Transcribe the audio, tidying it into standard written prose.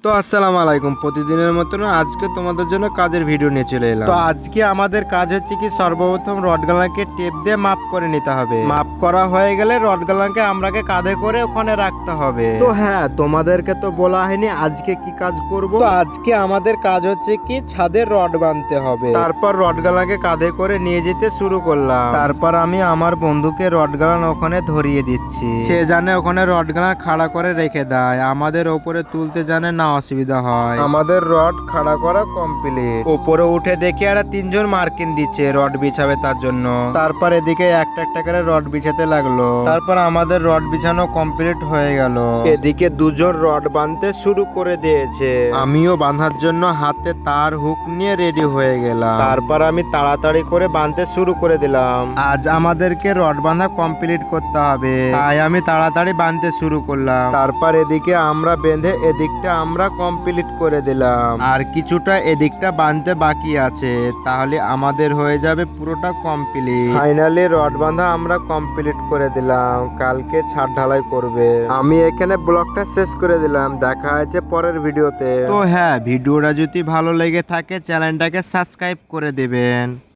তো আসসালামু আলাইকুম। প্রতিদিনের মতন আজকে তোমাদের জন্য কাজের ভিডিও নিয়ে চলে এলাম। তো আজকে আমাদের কাজ হচ্ছে কি, সর্বপ্রথম রডগালাকে টেপ দিয়ে মাপ করে নিতে হবে। মাপ করা হয়ে গেলে রডগালাকে আমরাকে কাঁধে করে ওখানে রাখতে হবে। তো হ্যাঁ, তোমাদেরকে তো বলা হয়নি আজকে কি কাজ করব। তো আজকে আমাদের কাজ হচ্ছে কি, ছাদের রড বাঁধতে হবে। তারপর রডগালাকে কাঁধে করে নিয়ে যেতে শুরু করলাম। তারপর আমি আমার বন্ধুকে রডগালান ওখানে ধরিয়ে দিচ্ছি। সে জানে ওখানে রডগালান খাড়া করে রেখে দেয়, আমাদের ওপরে তুলতে জানে না অসুবিধা হয়। আমাদের রড খাড়া করা কমপ্লিট। উপরে উঠে দেখি আর তিনজন মার্কিন দিচ্ছে রড বিছাবে তার জন্য। তারপর এদিকে একটা একটা করে রড বিছাতে লাগলো। তারপর আমাদের রড বিছানো কমপ্লিট হয়ে গেল। এদিকে দুজন রড বাঁধতে শুরু করে দিয়েছে। আমিও বাঁধার জন্য হাতে তার হুক নিয়ে রেডি হয়ে গেলাম। তারপর আমি তাড়াতাড়ি করে বাঁধতে শুরু করে দিলাম। আজ আমাদেরকে রড বাঁধা কমপ্লিট করতে হবে, তাই আমি তাড়াতাড়ি বাঁধতে শুরু করলাম। তারপর এদিকে আমরা বেঁধে এদিকটা আমরা কমপ্লিট করে দিলাম, আর কিছুটা এদিকটা বাঁধতে বাকি আছে, তাহলে আমাদের হয়ে যাবে পুরোটা কমপ্লিট। ফাইনালি রড বাঁধা আমরা কমপ্লিট করে দিলাম, কালকে ছাদ ঢালাই করবে। আমি এখানে ব্লগটা শেষ করে দিলাম, দেখা হচ্ছে পরের ভিডিওতে। তো হ্যাঁ, ভিডিওটা যদি ভালো লেগে থাকে চ্যানেলটাকে সাবস্ক্রাইব করে দিবেন।